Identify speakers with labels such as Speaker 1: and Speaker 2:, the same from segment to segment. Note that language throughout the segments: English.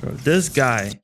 Speaker 1: Bro, this guy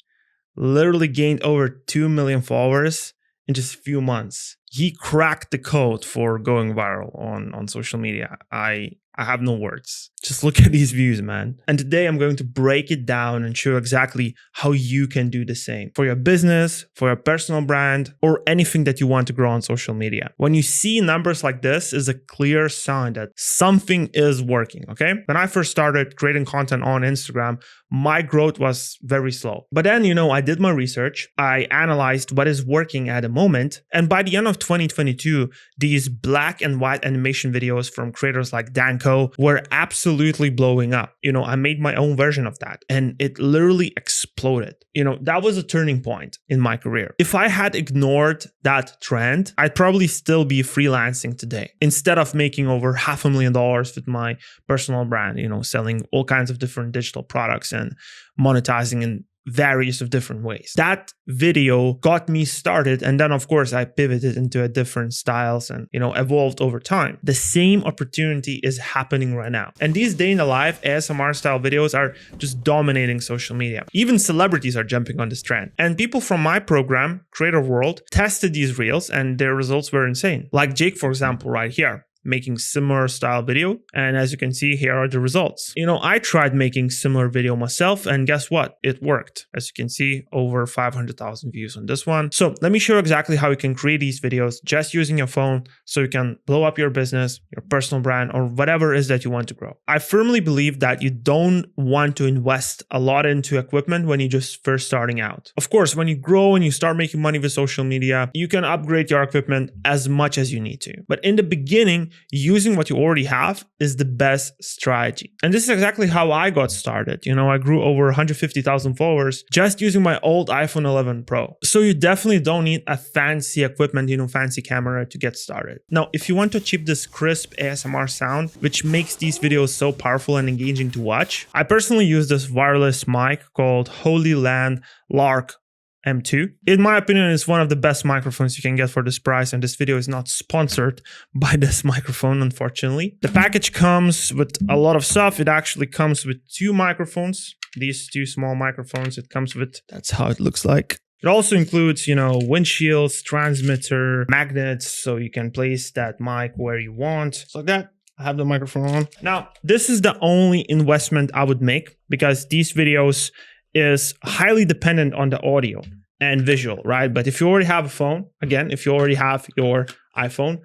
Speaker 1: literally gained over 2 million followers in just a few months. He cracked the code for going viral on social media. I have no words. Just look at these views, man. And today I'm going to break it down and show exactly how you can do the same for your business, for your personal brand, or anything that you want to grow on social media. When you see numbers like this, is a clear sign that something is working, okay? When I first started creating content on Instagram, my growth was very slow. But then, I did my research. I analyzed what is working at the moment. And by the end of 2022, these black and white animation videos from creators like Danko were absolutely blowing up. I made my own version of that and it literally exploded. That was a turning point in my career. If I had ignored that trend, I'd probably still be freelancing today instead of making over $500,000 with my personal brand, selling all kinds of different digital products and monetizing in various of different ways. That video got me started, and then of course I pivoted into a different styles and evolved over time. The same opportunity is happening right now, and these day in the life ASMR style videos are just dominating social media. Even celebrities are jumping on this trend, and people from my program Creator World tested these reels and their results were insane. Like Jake, for example, right here, making similar style video, and as you can see, here are the results. I tried making similar video myself, and guess what? It worked. As you can see, over 500,000 views on this one. So let me show you exactly how you can create these videos just using your phone, so you can blow up your business, your personal brand, or whatever it is that you want to grow. I firmly believe that you don't want to invest a lot into equipment when you're just first starting out. Of course, when you grow and you start making money with social media, you can upgrade your equipment as much as you need to. But in the beginning, using what you already have is the best strategy. And this is exactly how I got started. I grew over 150,000 followers just using my old iPhone 11 Pro. So you definitely don't need a fancy equipment, fancy camera to get started. Now, if you want to achieve this crisp ASMR sound, which makes these videos so powerful and engaging to watch, I personally use this wireless mic called Holy Land Lark M2. In my opinion, it's one of the best microphones you can get for this price, and this video is not sponsored by this microphone, unfortunately. The package comes with a lot of stuff. It actually comes with 2 microphones, these 2 small microphones. It comes with, that's how it looks like. It also includes, windshields, transmitter, magnets, so you can place that mic where you want. So like that. I have the microphone on. Now, this is the only investment I would make because these videos is highly dependent on the audio and visual, right? But if you already have a phone, again, if you already have your iPhone,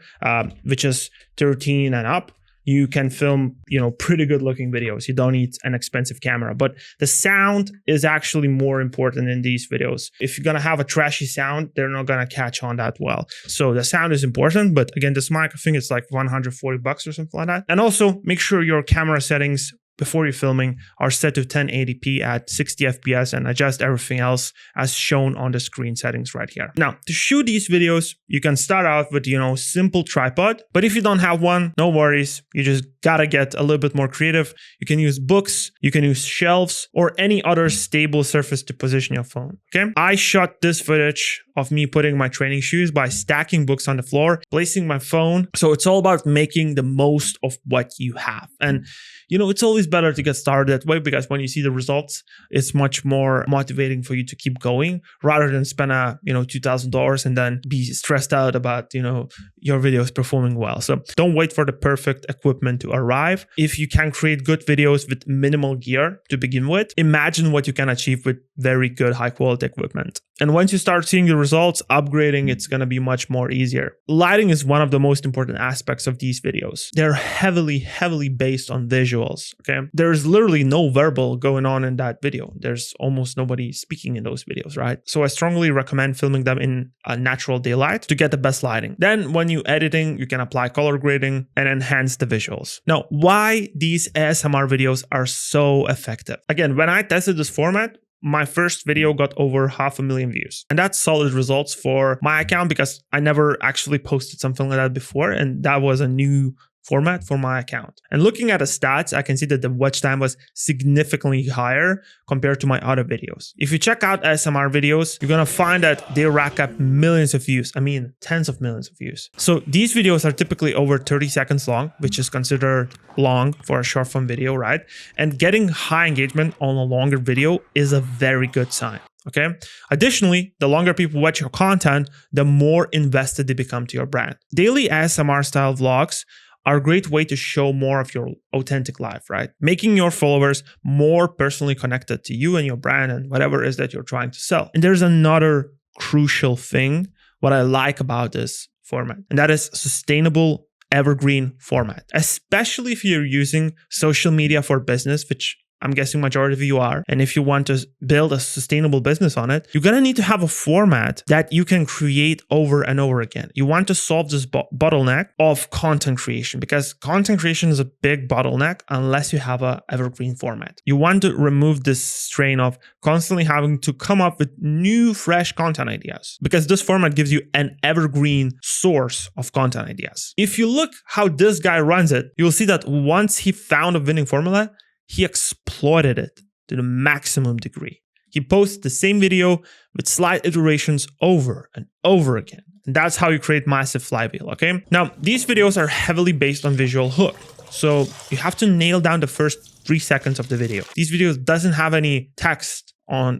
Speaker 1: which is 13 and up, you can film, pretty good looking videos. You don't need an expensive camera, but the sound is actually more important in these videos. If you're going to have a trashy sound, they're not going to catch on that well. So the sound is important, but again, this mic, I think it's like $140 or something like that. And also make sure your camera settings before you're filming are set to 1080p at 60 FPS and adjust everything else as shown on the screen settings right here. Now, to shoot these videos, you can start out with, simple tripod, but if you don't have one, no worries. You just gotta get a little bit more creative. You can use books, you can use shelves, or any other stable surface to position your phone, okay? I shot this footage of me putting my training shoes by stacking books on the floor, placing my phone. So it's all about making the most of what you have. And it's always better to get started that way because when you see the results, it's much more motivating for you to keep going rather than spend $2,000 and then be stressed out about, your videos performing well. So don't wait for the perfect equipment to arrive. If you can create good videos with minimal gear to begin with, imagine what you can achieve with very good high quality equipment. And once you start seeing the results, upgrading, it's going to be much more easier. Lighting is one of the most important aspects of these videos. They're heavily based on visuals, okay? There's literally no verbal going on in that video. There's almost nobody speaking in those videos, right? So I strongly recommend filming them in a natural daylight to get the best lighting. Then when you're editing, you can apply color grading and enhance the visuals. Now, why these ASMR videos are so effective? Again, when I tested this format, my first video got over 500,000 views. And that's solid results for my account because I never actually posted something like that before. And that was a new format for my account. And looking at the stats, I can see that the watch time was significantly higher compared to my other videos. If you check out ASMR videos, you're gonna find that they rack up millions of views. I mean, tens of millions of views. So these videos are typically over 30 seconds long, which is considered long for a short form video, right? And getting high engagement on a longer video is a very good sign. Okay. Additionally, the longer people watch your content, the more invested they become to your brand. Daily ASMR style vlogs are a great way to show more of your authentic life, right? Making your followers more personally connected to you and your brand and whatever it is that you're trying to sell. And there's another crucial thing, what I like about this format, and that is sustainable evergreen format, especially if you're using social media for business, which I'm guessing majority of you are. And if you want to build a sustainable business on it, you're going to need to have a format that you can create over and over again. You want to solve this bottleneck of content creation, because content creation is a big bottleneck unless you have an evergreen format. You want to remove this strain of constantly having to come up with new, fresh content ideas, because this format gives you an evergreen source of content ideas. If you look how this guy runs it, you'll see that once he found a winning formula, he exploited it to the maximum degree. He posts the same video with slight iterations over and over again. And that's how you create massive flywheel, okay? Now, these videos are heavily based on visual hook. So you have to nail down the first 3 seconds of the video. These videos doesn't have any text on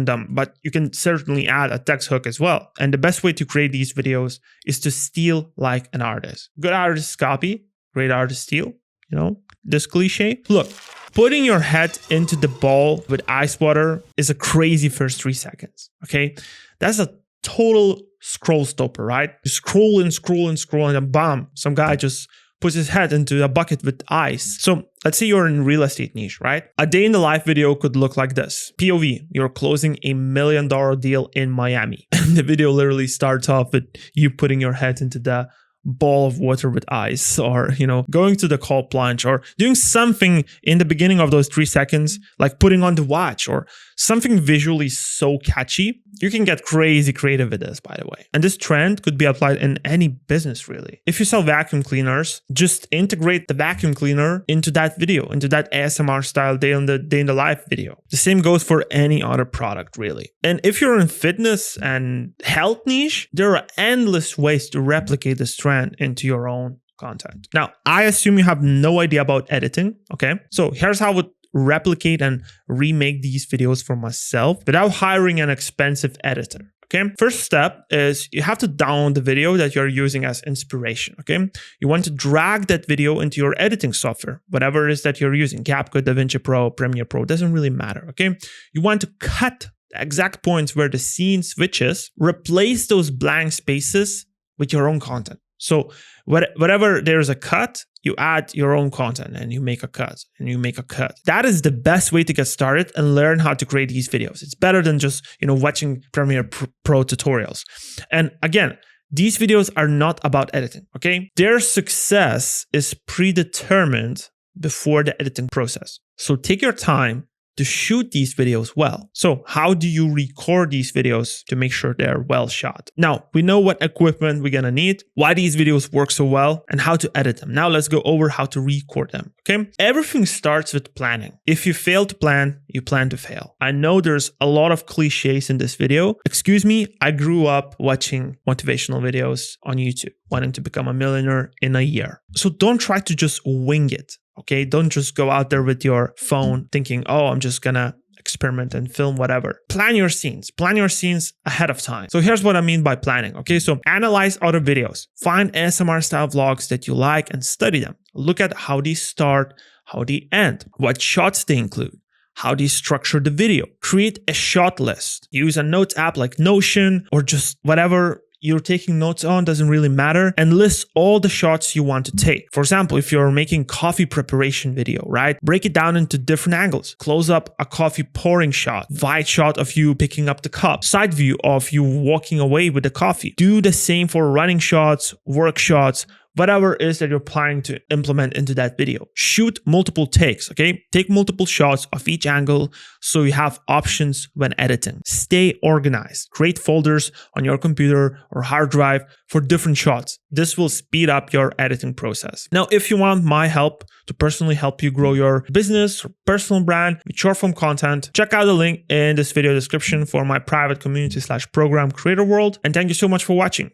Speaker 1: them, but you can certainly add a text hook as well. And the best way to create these videos is to steal like an artist. Good artists copy, great artists steal, you know, this cliche. Look, putting your head into the bowl with ice water is a crazy first 3 seconds, okay? That's a total scroll stopper, right? You scroll and scroll and scroll, and then bam, some guy just puts his head into a bucket with ice. So let's say you're in real estate niche, right? A day in the life video could look like this. POV, you're closing $1 million deal in Miami. And the video literally starts off with you putting your head into the ball of water with ice, or, you know, going to the cold plunge, or doing something in the beginning of those 3 seconds, like putting on the watch, or something visually so catchy. You can get crazy creative with this, by the way. And this trend could be applied in any business, really. If you sell vacuum cleaners, just integrate the vacuum cleaner into that video, into that ASMR style day in the life video. The same goes for any other product, really. And if you're in fitness and health niche, there are endless ways to replicate this trend into your own content. Now, I assume you have no idea about editing, okay? So here's how I would replicate and remake these videos for myself without hiring an expensive editor. Okay. First step is you have to download the video that you're using as inspiration. Okay. You want to drag that video into your editing software, whatever it is that you're using, CapCut, DaVinci Pro, Premiere Pro, doesn't really matter. Okay. You want to cut the exact points where the scene switches, replace those blank spaces with your own content. So whatever there's a cut, you add your own content and you make a cut and you make a cut. That is the best way to get started and learn how to create these videos. It's better than just, you know, watching Premiere Pro tutorials. And again, these videos are not about editing, okay? Their success is predetermined before the editing process. So take your time to shoot these videos well. So how do you record these videos to make sure they're well shot? Now, we know what equipment we're gonna need, why these videos work so well, and how to edit them. Now let's go over how to record them, okay? Everything starts with planning. If you fail to plan, you plan to fail. I know there's a lot of cliches in this video. Excuse me, I grew up watching motivational videos on YouTube, wanting to become a millionaire in a year. So don't try to just wing it. Okay, don't just go out there with your phone thinking, oh, I'm just gonna experiment and film whatever. Plan your scenes ahead of time. So here's what I mean by planning. Okay, so analyze other videos, find ASMR style vlogs that you like and study them. Look at how they start, how they end, what shots they include, how they structure the video. Create a shot list. Use a notes app like Notion or just whatever you're taking notes on, doesn't really matter, and list all the shots you want to take. For example, if you're making coffee preparation video, right? Break it down into different angles. Close up a coffee pouring shot, wide shot of you picking up the cup, side view of you walking away with the coffee. Do the same for running shots, work shots, whatever it is that you're planning to implement into that video. Shoot multiple takes, okay? Take multiple shots of each angle so you have options when editing. Stay organized. Create folders on your computer or hard drive for different shots. This will speed up your editing process. Now, if you want my help to personally help you grow your business or personal brand with short form content, check out the link in this video description for my private community /program Creator World. And thank you so much for watching.